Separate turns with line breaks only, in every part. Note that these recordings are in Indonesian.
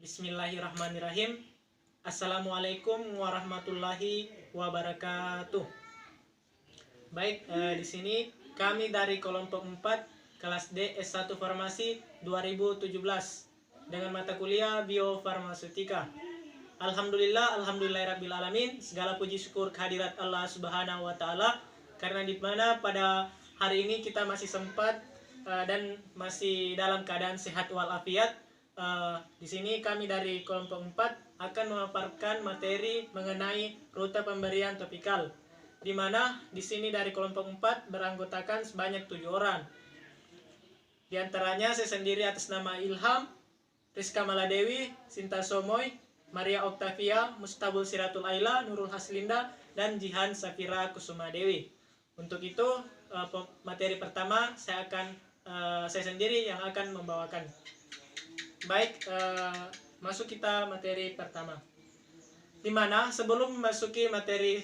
Bismillahirrahmanirrahim. Assalamualaikum warahmatullahi wabarakatuh. Baik, di sini kami dari kelompok 4 kelas D S1 Farmasi 2017 dengan mata kuliah Biofarmaseutika. Alhamdulillahirabbil alamin. Segala puji syukur kehadirat Allah Subhanahu wa taala karena di mana pada hari ini kita masih sempat dan masih dalam keadaan sehat walafiat. Di sini kami dari kelompok 4 akan memaparkan materi mengenai rute pemberian topikal, di mana di sini dari kelompok 4 beranggotakan sebanyak 7 orang. Di antaranya saya sendiri atas nama Ilham, Rizka Maladewi, Sinta Somoy, Maria Octavia, Mustabul Siratul Aila, Nurul Haslinda, dan Jihan Safira Kusuma Dewi. Untuk itu materi pertama saya sendiri yang akan membawakan. Baik, masuk kita materi pertama. Dimana sebelum memasuki materi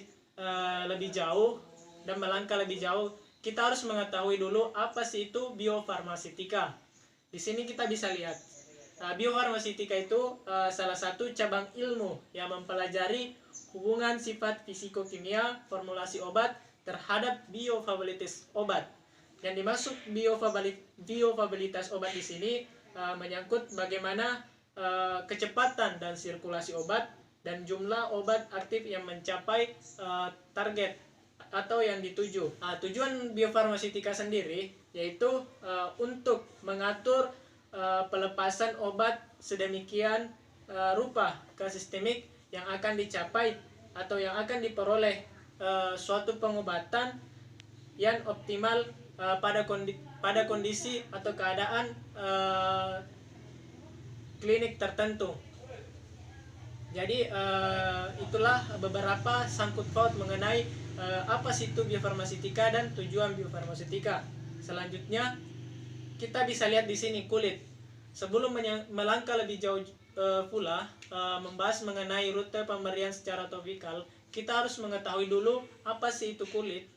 lebih jauh dan melangkah lebih jauh, kita harus mengetahui dulu apa sih itu biofarmaseutika. Di sini kita bisa lihat, biofarmaseutika itu salah satu cabang ilmu yang mempelajari hubungan sifat fisikokimia formulasi obat terhadap biofabilitas obat. Yang dimaksud biofabilitas obat di sini menyangkut bagaimana kecepatan dan sirkulasi obat dan jumlah obat aktif yang mencapai target atau yang dituju. Tujuan biofarmaseutika sendiri yaitu untuk mengatur pelepasan obat sedemikian rupa ke sistemik yang akan dicapai atau yang akan diperoleh suatu pengobatan yang optimal pada kondisi atau keadaan klinik tertentu. Jadi itulah beberapa sangkut paut mengenai apa sih itu biofarmaseutika dan tujuan biofarmaseutika. Selanjutnya kita bisa lihat di sini kulit. Sebelum melangkah lebih jauh pula membahas mengenai rute pemberian secara topikal, kita harus mengetahui dulu apa sih itu kulit.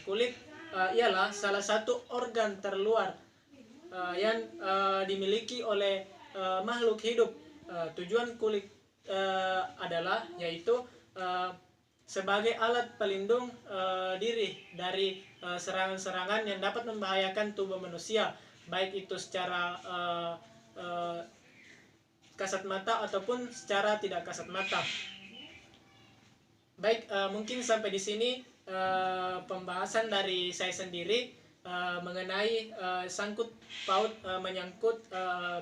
Kulit ialah salah satu organ terluar yang dimiliki oleh makhluk hidup. Tujuan kulit adalah yaitu sebagai alat pelindung diri dari serangan-serangan yang dapat membahayakan tubuh manusia, baik itu secara kasat mata ataupun secara tidak kasat mata. Baik, mungkin sampai di sini pembahasan dari saya sendiri mengenai sangkut paut menyangkut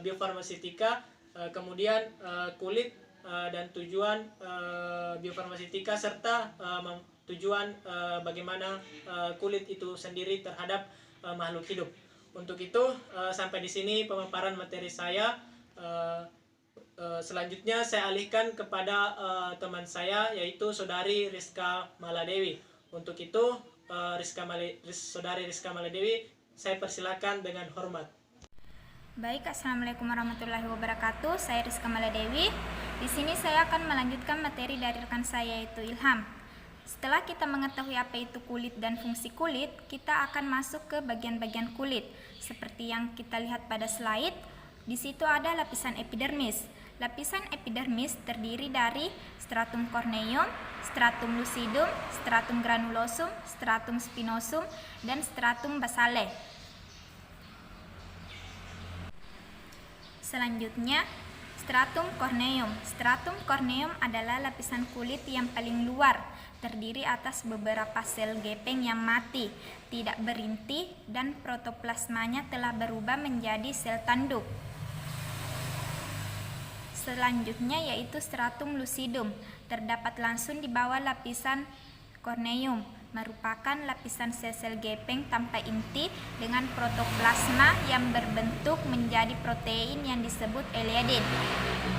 biofarmaseutika, kemudian kulit dan tujuan biofarmaseutika serta tujuan bagaimana kulit itu sendiri terhadap makhluk hidup. Untuk itu sampai di sini pemaparan materi saya. Selanjutnya saya alihkan kepada teman saya yaitu Saudari Rizka Maladewi. Untuk itu Saudari Rizka Maladewi, saya persilakan dengan hormat.
Baik, assalamualaikum warahmatullahi wabarakatuh. Saya Rizka Maladewi. Di sini saya akan melanjutkan materi dari rekan saya yaitu Ilham. Setelah kita mengetahui apa itu kulit dan fungsi kulit, kita akan masuk ke bagian-bagian kulit. Seperti yang kita lihat pada slide, di situ ada lapisan epidermis. Lapisan epidermis terdiri dari stratum corneum, stratum lucidum, stratum granulosum, stratum spinosum, dan stratum basale. Selanjutnya, stratum corneum. Stratum corneum adalah lapisan kulit yang paling luar, terdiri atas beberapa sel gepeng yang mati, tidak berinti, dan protoplasmanya telah berubah menjadi sel tanduk. Selanjutnya yaitu stratum lucidum, terdapat langsung di bawah lapisan corneum, merupakan lapisan sel-sel gepeng tanpa inti dengan protoplasma yang berbentuk menjadi protein yang disebut eliadin.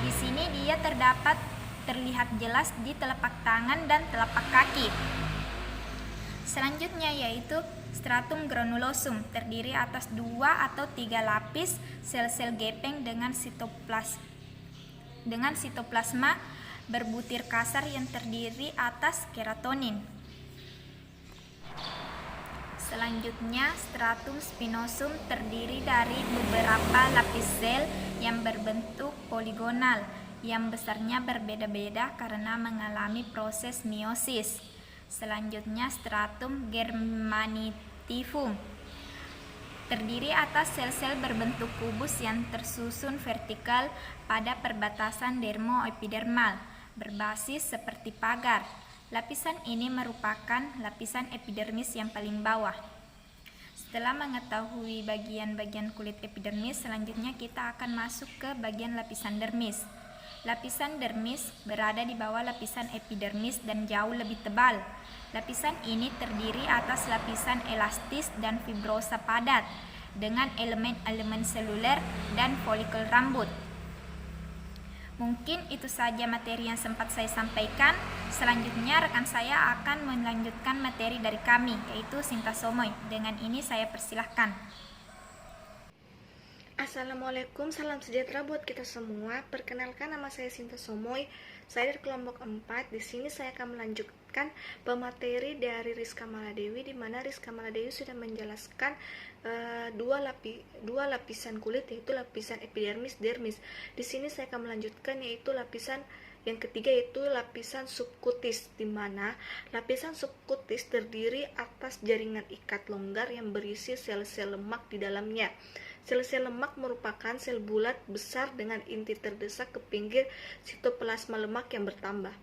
Di sini dia terlihat jelas di telapak tangan dan telapak kaki. Selanjutnya yaitu stratum granulosum, terdiri atas 2 atau 3 lapis sel-sel gepeng dengan sitoplasma berbutir kasar yang terdiri atas keratonin. Selanjutnya, stratum spinosum terdiri dari beberapa lapis sel yang berbentuk poligonal yang besarnya berbeda-beda karena mengalami proses meiosis. Selanjutnya stratum germinativum terdiri atas sel-sel berbentuk kubus yang tersusun vertikal pada perbatasan dermoepidermal, berbasis seperti pagar. Lapisan ini merupakan lapisan epidermis yang paling bawah. Setelah mengetahui bagian-bagian kulit epidermis, selanjutnya kita akan masuk ke bagian lapisan dermis. Lapisan dermis berada di bawah lapisan epidermis dan jauh lebih tebal. Lapisan ini terdiri atas lapisan elastis dan fibrosa padat dengan elemen-elemen seluler dan folikel rambut. Mungkin itu saja materi yang sempat saya sampaikan. Selanjutnya rekan saya akan melanjutkan materi dari kami, yaitu sintasomoid. Dengan ini saya persilahkan.
Assalamualaikum, salam sejahtera buat kita semua. Perkenalkan, nama saya Sinta Somoy. Saya dari kelompok 4. Di sini saya akan melanjutkan pemateri dari Rizka Maladewi, di mana Rizka Maladewi sudah menjelaskan dua lapisan kulit, yaitu lapisan epidermis, dermis. Di sini saya akan melanjutkan yaitu lapisan yang ketiga, yaitu lapisan subkutis, di mana lapisan subkutis terdiri atas jaringan ikat longgar yang berisi sel-sel lemak di dalamnya. Sel-sel lemak merupakan sel bulat besar dengan inti terdesak ke pinggir sitoplasma lemak yang bertambah.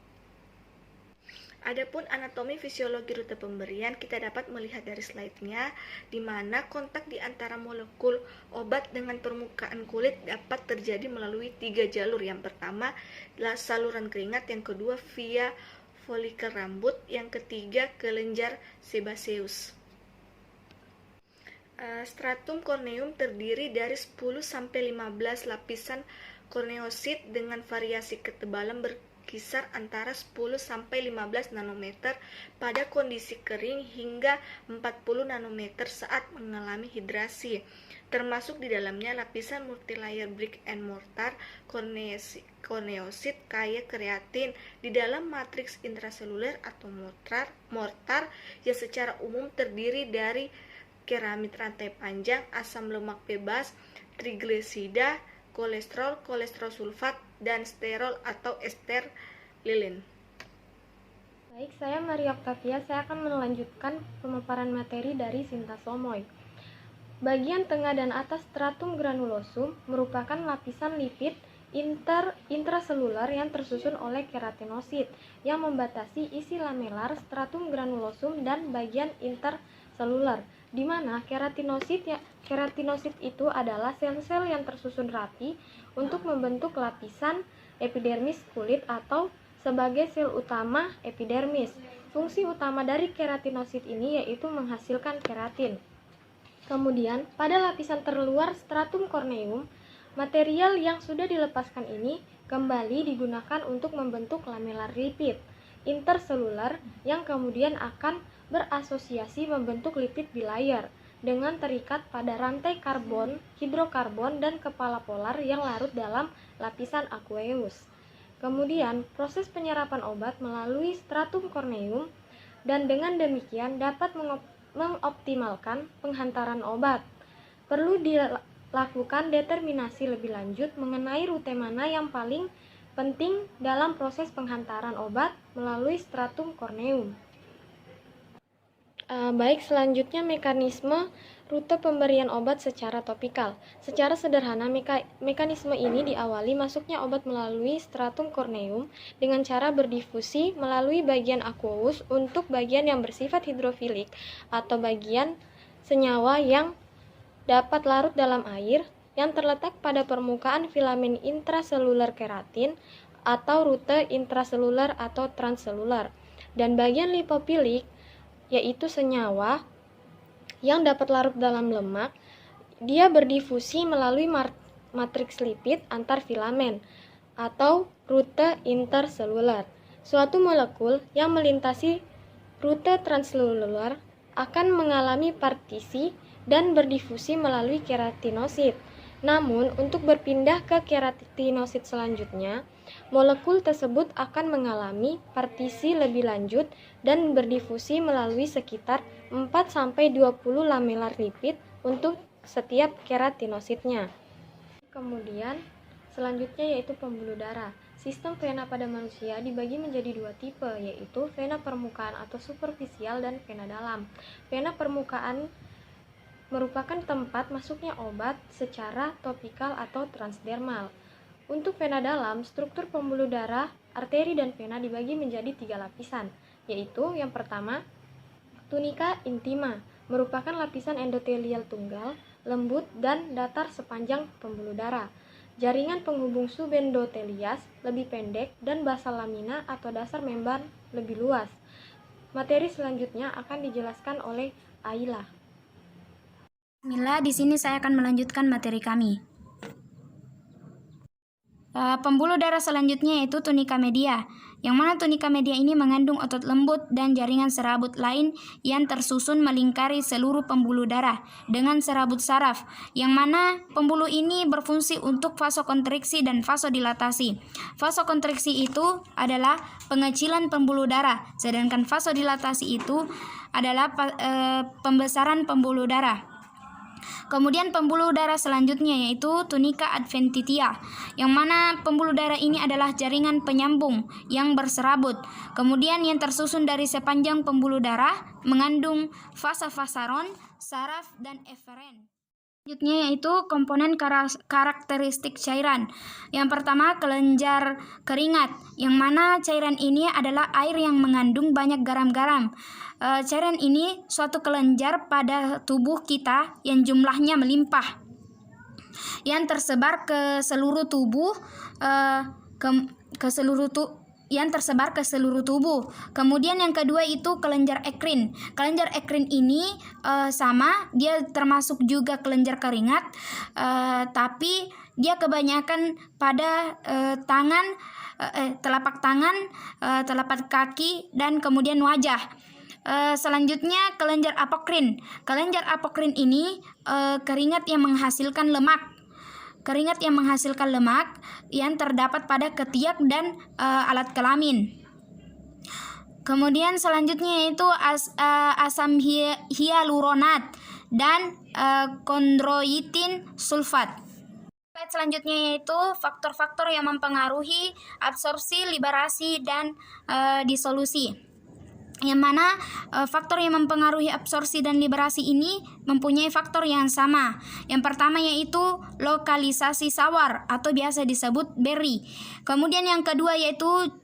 Adapun anatomi fisiologi rute pemberian kita dapat melihat dari slide-nya, di mana kontak di antara molekul obat dengan permukaan kulit dapat terjadi melalui 3 jalur. Yang pertama adalah saluran keringat, yang kedua via folikel rambut, yang ketiga kelenjar sebaceus. Stratum corneum terdiri dari 10-15 lapisan korneosit dengan variasi ketebalan berkisar antara 10-15 nanometer pada kondisi kering hingga 40 nanometer saat mengalami hidrasi. Termasuk di dalamnya lapisan multilayer brick and mortar korneosit kaya kreatin di dalam matriks intraseluler atau mortar yang secara umum terdiri dari keramid rantai panjang, asam lemak bebas, triglisida, kolesterol sulfat, dan sterol atau ester lilin.
Baik, saya Maria Octavia. Saya akan melanjutkan pemaparan materi dari sintasomoid. Bagian tengah dan atas stratum granulosum merupakan lapisan lipid intraseluler yang tersusun oleh keratinosit yang membatasi isi lamelar stratum granulosum dan bagian interseluler, di mana keratinosit itu adalah sel-sel yang tersusun rapi untuk membentuk lapisan epidermis kulit atau sebagai sel utama epidermis. Fungsi utama dari keratinosit ini yaitu menghasilkan keratin. Kemudian, pada lapisan terluar stratum corneum, material yang sudah dilepaskan ini kembali digunakan untuk membentuk lamelar lipid interseluler yang kemudian akan berasosiasi membentuk lipid bilayer dengan terikat pada rantai karbon, hidrokarbon, dan kepala polar yang larut dalam lapisan aqueous. Kemudian, proses penyerapan obat melalui stratum corneum dan dengan demikian dapat mengoptimalkan penghantaran obat. Perlu dilakukan determinasi lebih lanjut mengenai rute mana yang paling penting dalam proses penghantaran obat melalui stratum corneum. Baik, selanjutnya mekanisme rute pemberian obat secara topikal. Secara sederhana, mekanisme ini diawali masuknya obat melalui stratum corneum dengan cara berdifusi melalui bagian aqueous untuk bagian yang bersifat hidrofilik atau bagian senyawa yang dapat larut dalam air yang terletak pada permukaan filamen intraseluler keratin atau rute intraseluler atau transseluler, dan bagian lipofilik yaitu senyawa yang dapat larut dalam lemak. Dia berdifusi melalui matriks lipid antar filamen atau rute interseluler. Suatu molekul yang melintasi rute transseluler akan mengalami partisi dan berdifusi melalui keratinosit. Namun, untuk berpindah ke keratinosit selanjutnya, molekul tersebut akan mengalami partisi lebih lanjut dan berdifusi melalui sekitar 4-20 lamelar lipid untuk setiap keratinositnya. Kemudian, Selanjutnya yaitu pembuluh darah. Sistem vena pada manusia dibagi menjadi dua tipe, yaitu vena permukaan atau superficial dan vena dalam. Vena permukaan merupakan tempat masuknya obat secara topikal atau transdermal. Untuk vena dalam, struktur pembuluh darah, arteri dan vena dibagi menjadi 3 lapisan, yaitu yang pertama, tunika intima, merupakan lapisan endotelial tunggal, lembut dan datar sepanjang pembuluh darah. Jaringan penghubung subendotelias lebih pendek dan basal lamina atau dasar membran lebih luas. Materi selanjutnya akan dijelaskan oleh Aila.
Bismillah, di sini saya akan melanjutkan materi kami. Pembuluh darah selanjutnya yaitu tunika media, yang mana tunika media ini mengandung otot lembut dan jaringan serabut lain yang tersusun melingkari seluruh pembuluh darah dengan serabut saraf, yang mana pembuluh ini berfungsi untuk vasokonstriksi dan vasodilatasi. Vasokonstriksi itu adalah pengecilan pembuluh darah, sedangkan vasodilatasi itu adalah pembesaran pembuluh darah. Kemudian pembuluh darah selanjutnya yaitu tunika adventitia, yang mana pembuluh darah ini adalah jaringan penyambung yang berserabut. Kemudian yang tersusun dari sepanjang pembuluh darah mengandung vasa-vasaron, saraf, dan eferen. Selanjutnya yaitu komponen karakteristik cairan. Yang pertama, kelenjar keringat, yang mana cairan ini adalah air yang mengandung banyak garam-garam. Cairan ini suatu kelenjar pada tubuh kita yang jumlahnya melimpah, yang tersebar ke seluruh tubuh, yang tersebar ke seluruh tubuh. Kemudian yang kedua itu kelenjar ekrin. Kelenjar ekrin ini sama, dia termasuk juga kelenjar keringat, tapi dia kebanyakan pada telapak tangan, telapak kaki, dan kemudian wajah. Selanjutnya kelenjar apokrin. Kelenjar apokrin ini keringat yang menghasilkan lemak. Keringat yang menghasilkan lemak yang terdapat pada ketiak dan alat kelamin. Kemudian selanjutnya yaitu asam hyaluronat dan kondroitin sulfat. Selanjutnya yaitu faktor-faktor yang mempengaruhi absorpsi, liberasi, dan disolusi. Yang mana faktor yang mempengaruhi absorpsi dan liberasi ini mempunyai faktor yang sama. Yang pertama yaitu lokalisasi sawar atau biasa disebut berry. Kemudian yang kedua yaitu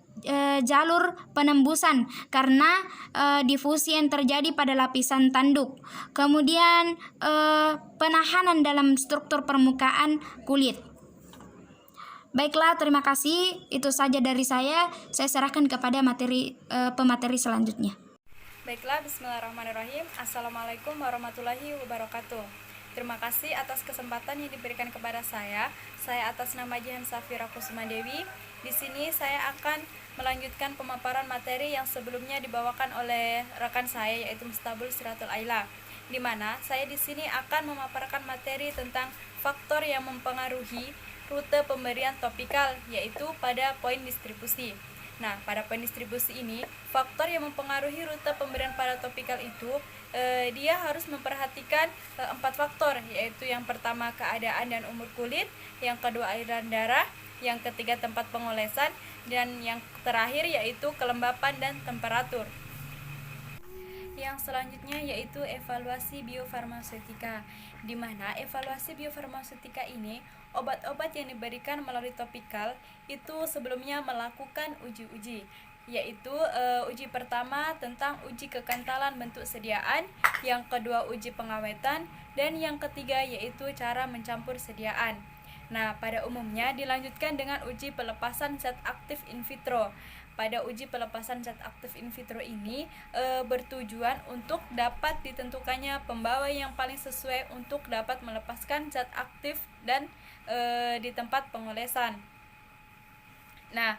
jalur penembusan karena difusi yang terjadi pada lapisan tanduk. Kemudian penahanan dalam struktur permukaan kulit. Baiklah, terima kasih. Itu saja dari saya. Saya serahkan kepada pemateri selanjutnya.
Baiklah, bismillahirrahmanirrahim. Assalamualaikum warahmatullahi wabarakatuh. Terima kasih atas kesempatan yang diberikan kepada saya. Saya atas nama Jihan Safira Kusuma Dewi. Di sini saya akan melanjutkan pemaparan materi yang sebelumnya dibawakan oleh rekan saya yaitu Mustabul Siratul Aila. Di mana saya di sini akan memaparkan materi tentang faktor yang mempengaruhi rute pemberian topikal, yaitu pada poin distribusi. Nah, pada poin distribusi ini, faktor yang mempengaruhi rute pemberian pada topikal itu, dia harus memperhatikan 4 faktor, yaitu yang pertama keadaan dan umur kulit, yang kedua aliran darah, yang ketiga tempat pengolesan, dan yang terakhir yaitu kelembapan dan temperatur. Yang selanjutnya yaitu evaluasi biofarmaseutika, di mana evaluasi biofarmaseutika ini obat-obat yang diberikan melalui topikal itu sebelumnya melakukan uji-uji, yaitu uji pertama tentang uji kekantalan bentuk sediaan, yang kedua uji pengawetan, dan yang ketiga yaitu cara mencampur sediaan. Nah, pada umumnya dilanjutkan dengan uji pelepasan zat aktif in vitro. Pada uji pelepasan zat aktif in vitro ini bertujuan untuk dapat ditentukannya pembawa yang paling sesuai untuk dapat melepaskan zat aktif dan di tempat pengolesan. Nah,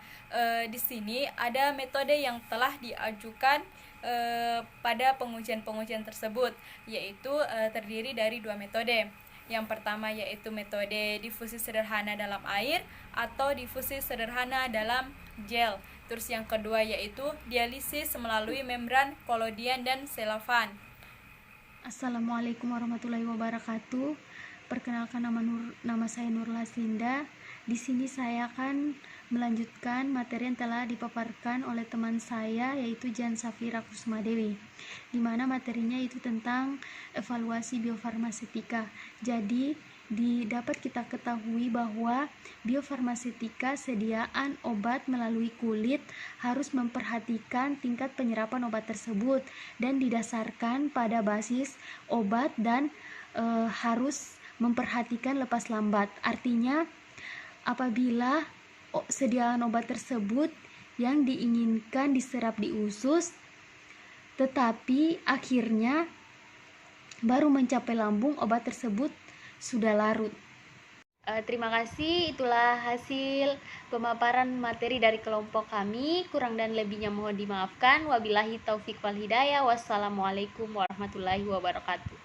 di sini ada metode yang telah diajukan pada pengujian-pengujian tersebut, yaitu terdiri dari 2 metode. Yang pertama yaitu metode difusi sederhana dalam air atau difusi sederhana dalam gel. Terus yang kedua yaitu dialisis melalui membran kolodian dan selofan.
Assalamualaikum warahmatullahi wabarakatuh. Perkenalkan nama saya Nurla Sinda. Di sini saya akan melanjutkan materi yang telah dipaparkan oleh teman saya, yaitu Jihan Safira Kussumadewi, di mana materinya itu tentang evaluasi biofarmasetika. Jadi dapat kita ketahui bahwa biofarmasetika, sediaan obat melalui kulit, harus memperhatikan tingkat penyerapan obat tersebut dan didasarkan pada basis obat dan harus memperhatikan lepas lambat. Artinya apabila sediaan obat tersebut yang diinginkan diserap di usus, tetapi akhirnya baru mencapai lambung, obat tersebut sudah larut. Terima kasih, itulah hasil pemaparan materi dari kelompok kami. Kurang dan lebihnya mohon dimaafkan. Wabillahi taufik wal hidayah. Wassalamualaikum warahmatullahi wabarakatuh.